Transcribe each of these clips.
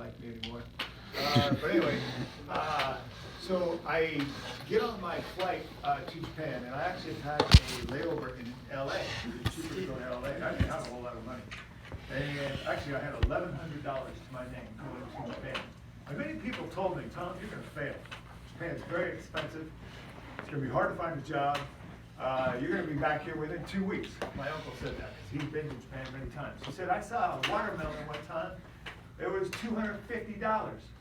like me anymore. But anyway, so I get on my flight to Japan, and I actually had a layover in LA. It's cheaper to go to LA. I didn't have a whole lot of money. And actually, I had $1,100 to my name going to Japan. And many people told me, Tom, you're going to fail. Japan is very expensive. It's going to be hard to find a job. You're going to be back here within 2 weeks. My uncle said that because he's been to Japan many times. He said, I saw a watermelon one time. It was $250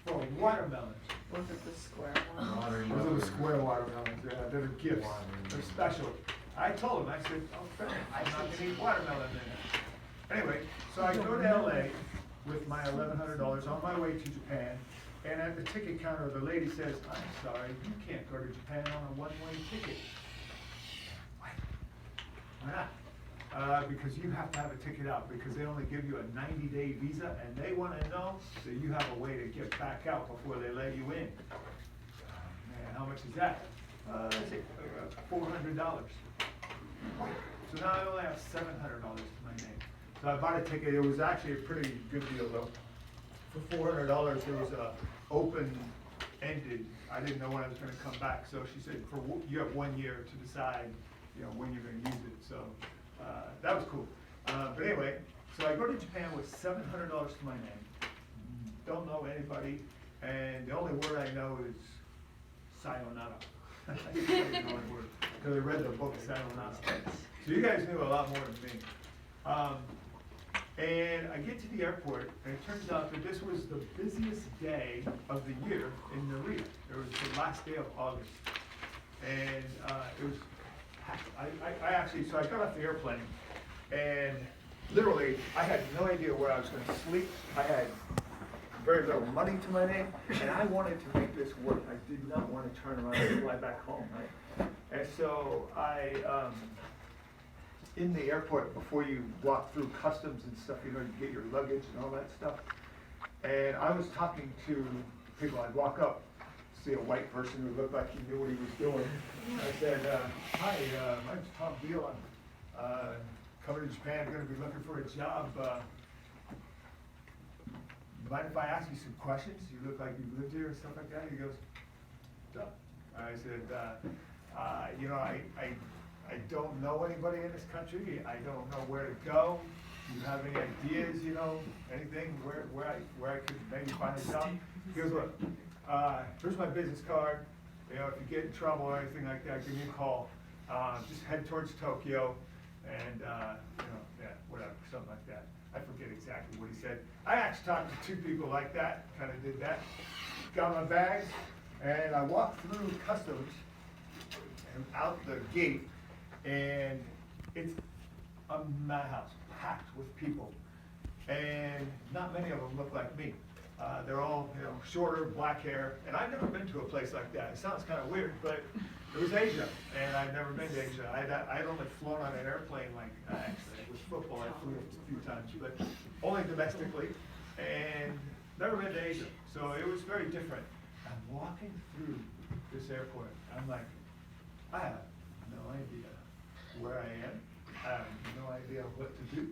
for a watermelon. Was it the square one? Those are the square watermelons. They're gifts. They're special. I told him, I said, oh, friend, I'm not going to eat watermelon then. Anyway, so I go to LA with my $1,100 on my way to Japan. And at the ticket counter, the lady says, I'm sorry, you can't go to Japan on a one-way ticket. What? Why not? Because you have to have a ticket out, because they only give you a 90-day visa, and they want to know that you have a way to get back out before they let you in. Man, how much is that? Let's see, $400. So now I only have $700 to my name. So I bought a ticket. It was actually a pretty good deal, though. For $400, there was a open-ended. I didn't know when I was going to come back, so she said, you have 1 year to decide, when you're going to use it. So that was cool. But anyway, so I go to Japan with $700 to my name. Don't know anybody, and the only word I know is sayonara. Because I read the book sayonara. So you guys knew a lot more than me. And I get to the airport, and it turns out that this was the busiest day of the year in Narita. It was the last day of August. And it was packed. I actually, so I got off the airplane, and literally, I had no idea where I was going to sleep. I had very little money to my name, and I wanted to make this work. I did not want to turn around and fly back home, right? And so in the airport, before you walk through customs and stuff, you get your luggage and all that stuff. And I was talking to people. I'd walk up, see a white person who looked like he knew what he was doing. I said, hi, my name's Tom Beal. I'm coming to Japan. I'm going to be looking for a job. Mind if I ask you some questions? You look like you've lived here and stuff like that. He goes, duh. I said, I don't know anybody in this country. I don't know where to go. Do you have any ideas, anything where I could maybe find a job? He goes, look, here's my business card. If you get in trouble or anything like that, give me a call. Just head towards Tokyo, and whatever, something like that. I forget exactly what he said. I actually talked to 2 people like that, kind of did that. Got my bags, and I walked through customs and out the gate. And it's a madhouse, packed with people, and not many of them look like me. They're all, shorter, black hair, and I've never been to a place like that. It sounds kind of weird, but it was Asia, and I've never been to Asia. I'd only flown on an airplane, actually, with football, I flew a few times, but only domestically, and never been to Asia. So it was very different. I'm walking through this airport, I'm like, I have no idea where I am. I have no idea what to do.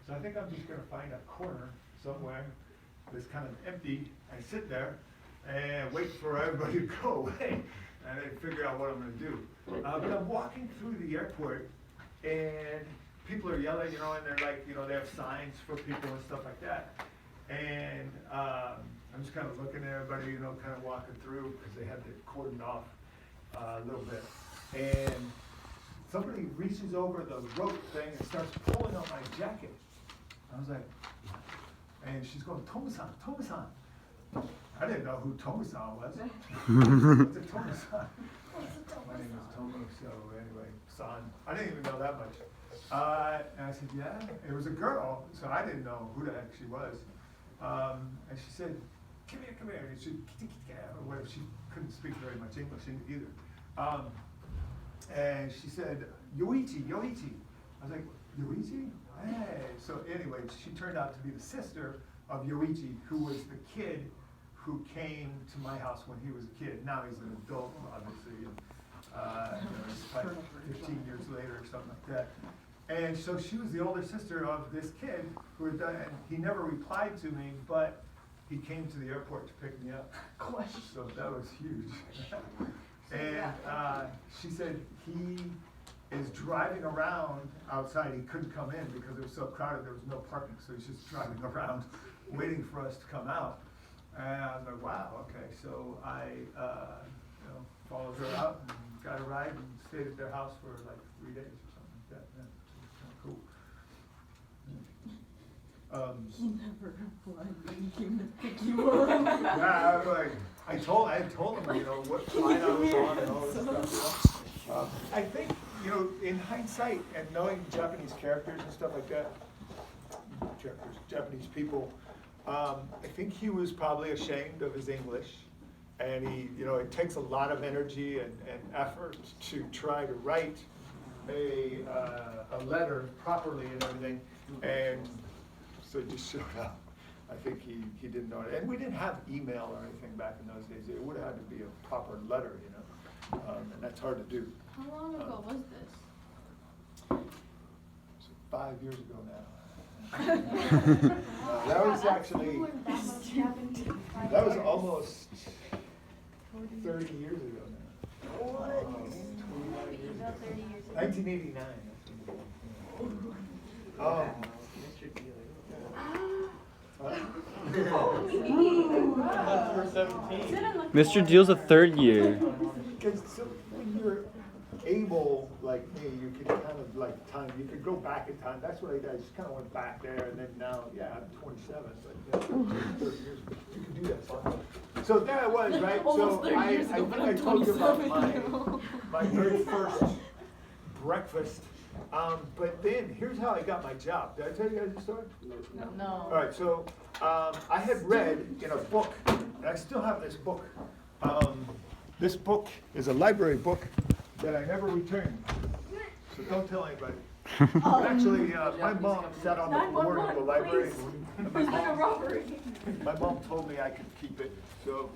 So I think I'm just going to find a corner somewhere that's kind of empty. I sit there and wait for everybody to go away and then figure out what I'm going to do. But I'm walking through the airport, and people are yelling, and they're like, they have signs for people and stuff like that. And I'm just kind of looking at everybody, kind of walking through, because they had it cordoned off a little bit. And somebody reaches over the rope thing and starts pulling on my jacket. I was like, and she's going, Tomo-san, Tomo-san. I didn't know who Tomo-san was. What's a Tomo-san? My name is Tomo, so anyway, san. I didn't even know that much. And I said, yeah, it was a girl, so I didn't know who the heck she was. And she said, come here. And she couldn't speak very much English either. And she said, Yoichi. I was like, Yoichi? Hey. So anyway, she turned out to be the sister of Yoichi, who was the kid who came to my house when he was a kid. Now he's an adult, obviously. It's like 15 years later or something like that. And so she was the older sister of this kid who had done, and he never replied to me, but he came to the airport to pick me up. Question. So that was huge. And she said he is driving around outside. He couldn't come in because it was so crowded, there was no parking. So he's just driving around waiting for us to come out. And I was like, wow, okay. So I followed her out and got a ride and stayed at their house for like 3 days or something like that. Yeah, it was kind of cool. He never replied when he came to pick you up. Yeah, I was like, I told him, what flight I was on and all this stuff. I think, in hindsight and knowing Japanese characters and stuff like that, Japanese people, I think he was probably ashamed of his English. And he, it takes a lot of energy and effort to try to write a letter properly and everything. And so it just showed up. I think he didn't know it. And we didn't have email or anything back in those days. It would have had to be a proper letter, and that's hard to do. How long ago was this? So 5 years ago now. That was actually, that was almost 30 years ago now. What? About 30 years ago. 1989. Mr. Deal's a third year. Because when you're able, like me, you can kind of you could go back in time. That's what I did. I just kind of went back there, and then now, I'm 27, but 30 years, you can do that fun. So there I was, right? Almost So 30 I years ago, think but I I'm told you about 27. my very first breakfast. But then, here's how I got my job. Did I tell you guys the story? No. All right, so I had read in a book, and I still have this book. This book is a library book that I never returned. So don't tell anybody. Actually, my mom sat on the board of the library. and There's been a robbery. My mom told me I could keep it, so.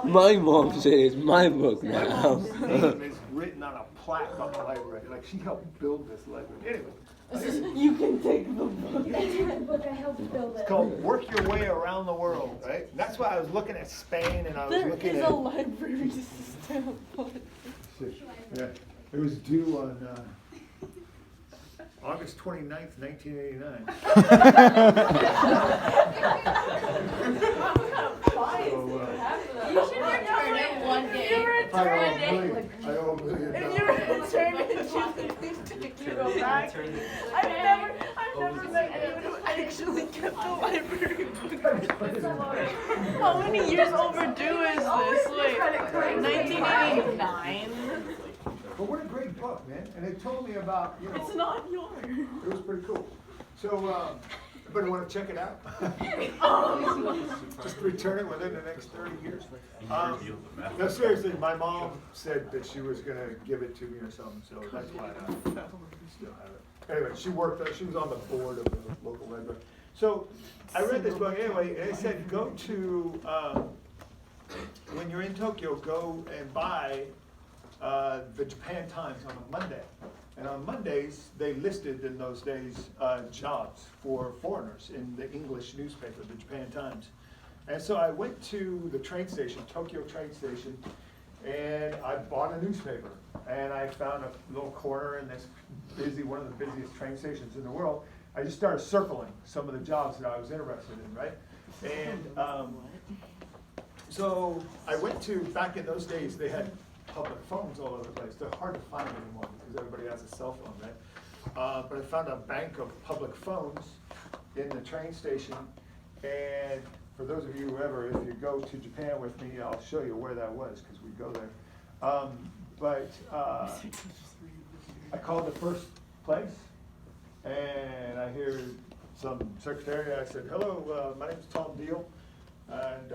My mom said it's my book My now. mom's name is written on a plaque on the library. Like, she helped build this library. Anyway. You can take the book. Book I helped build it. It's called Work Your Way Around the World, right? And that's why I was looking at Spain and I was There looking is at. a library system. Yeah, it was due on August 29th, 1989. You should return it one day. I owe $1 million. If you return it, you go back. I've never met anyone who actually kept the library book. How many years overdue is this? Wait, 1989? But what a great book, man. And it told me about, It's not yours. it was pretty cool. So, everybody want to check it out? Just return it within the next 30 years. No, seriously, my mom said that she was going to give it to me or something, so that's why I still have it. Anyway, she was on the board of the local library. So I read this book anyway, and it said go to, when you're in Tokyo, go and buy the Japan Times on a Monday. And on Mondays, they listed in those days jobs for foreigners in the English newspaper, the Japan Times. And so I went to the train station, Tokyo train station, and I bought a newspaper. And I found a little corner in this one of the busiest train stations in the world. I just started circling some of the jobs that I was interested in, right? And so I went to, back in those days, they had public phones all over the place. They're hard to find anymore because everybody has a cell phone, right? But I found a bank of public phones in the train station. And for those of you who ever, if you go to Japan with me, I'll show you where that was because we go there. I called the first place and I hear some secretary. I said, hello, my name's Tom Deal. And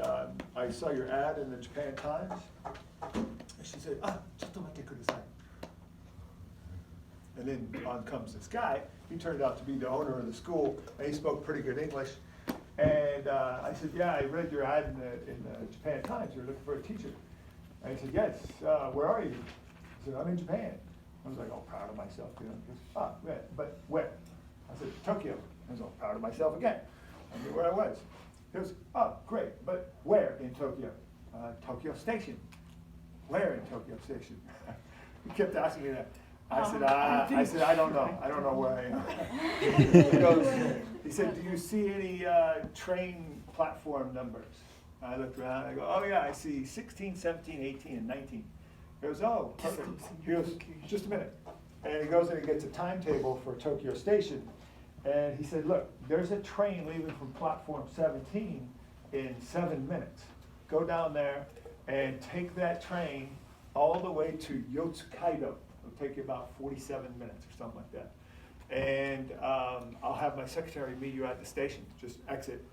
I saw your ad in the Japan Times. And she said, chottomate kudasai. And then on comes this guy. He turned out to be the owner of the school, and he spoke pretty good English. And I said, yeah, I read your ad in the Japan Times. You're looking for a teacher. And he said, yes, where are you? I said, I'm in Japan. I was like, all proud of myself, He goes, yeah, but where? I said, Tokyo. I was all myself again. I knew where I was. He goes, oh, great, but where in Tokyo? Tokyo Station. Where in Tokyo Station? He kept asking me that. I said, I don't know. I don't know where I am. He said, do you see any train platform numbers? I looked around, I go, oh yeah, I see 16, 17, 18, and 19. He goes, oh, perfect. He goes, just a minute. And he goes and he gets a timetable for Tokyo Station. And he said, look, there's a train leaving from platform 17 in 7 minutes. Go down there and take that train all the way to Yotsukaido. It'll take you about 47 minutes or something like that. And I'll have my secretary meet you at the station. Just exit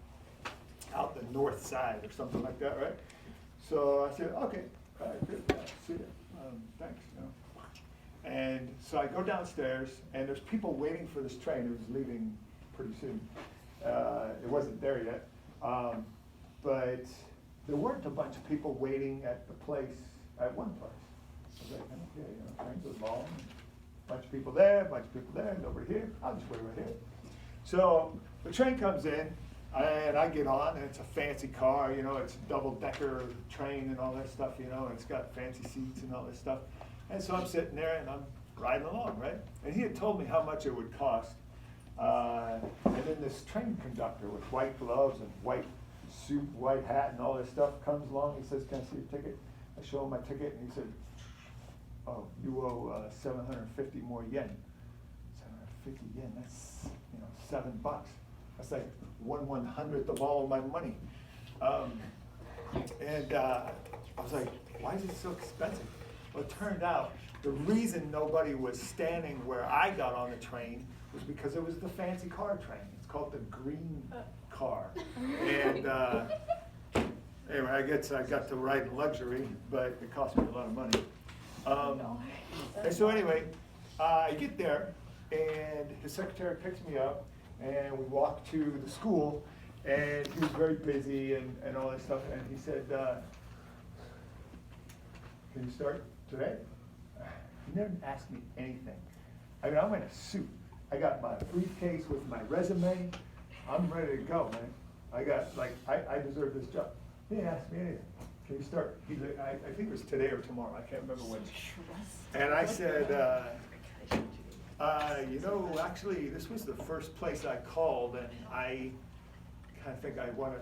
out the north side or something like that, right? So I said, okay, all right, good, yeah, see you. Thanks, you know. And so I go downstairs, and there's people waiting for this train. It was leaving pretty soon. It wasn't there yet. But there weren't a bunch of people waiting at the place, at one place. I was like, okay, you know, train goes long, bunch of people there, bunch of people there, nobody here. I'll just wait right here. So the train comes in, and I get on, and it's a fancy car, you know, it's a double-decker train and all that stuff, you know, and it's got fancy seats and all this stuff. And so I'm sitting there, and I'm riding along, right? And he had told me how much it would cost. And then this train conductor with white gloves and white suit, white hat, and all this stuff comes along. He says, can I see your ticket? I show him my ticket, and he said, oh, you owe 750 more yen. 750 yen, that's, you know, $7. That's like 1/100th of all of my money. And I was like, why is it so expensive? Well, it turned out the reason nobody was standing where I got on the train was because it was the fancy car train. It's called the green car. And anyway, I guess I got to ride in luxury, but it cost me a lot of money. And so anyway, I get there, and his secretary picks me up, and we walk to the school, and he was very busy and all that stuff, and he said, can you start today? He never asked me anything. I mean, I'm in a suit. I got my briefcase with my resume. I'm ready to go, man. I got, like, I deserve this job. He didn't ask me anything. Can you start? He's like, I think it was today or tomorrow. I can't remember when. And I said, you know, actually, this was the first place I called, and I kind of think I want to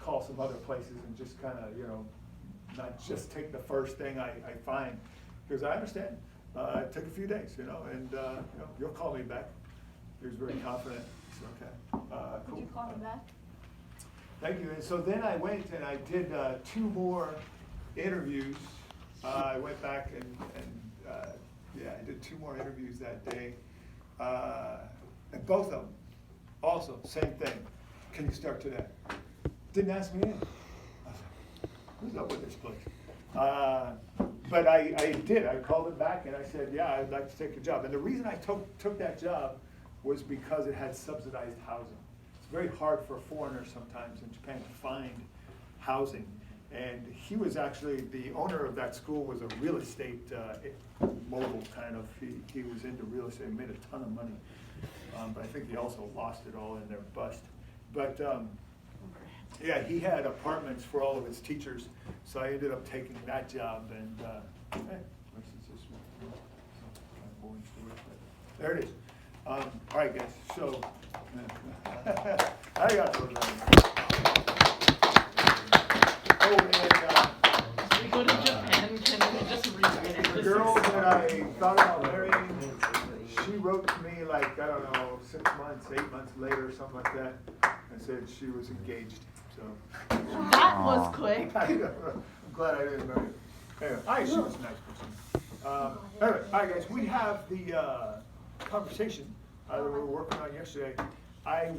call some other places and just kind of, you know, not just take the first thing I find, because I understand. It took a few days, you know, and you know, you'll call me back. He was very confident. He said, okay, cool. Did you call me back? Thank you. And so then I went and I did 2 more interviews. I went back and yeah, I did 2 more interviews that day. And both of them, also, same thing. Can you start today? Didn't ask me anything. I was like, what's up with this place? But I did. I called it back and I said, yeah, I'd like to take a job. And the reason I took that job was because it had subsidized housing. It's very hard for foreigners sometimes in Japan to find housing. And he was actually, the owner of that school was a real estate mogul kind of. He was into real estate, made a ton of money. But I think he also lost it all in their bust. But yeah, he had apartments for all of his teachers, so I ended up taking that job. And hey, this is just kind of boring story, but there it is. All right, guys. So I got those. Oh, and We go to Japan, can we just read the girl that I thought about marrying, she wrote to me like, I don't know, 6 months, 8 months later, or something like that, and said she was engaged. So That was quick. I'm glad I didn't marry her. Anyway, she was a nice person. Anyway, all right, guys, we have the conversation that we were working on yesterday. I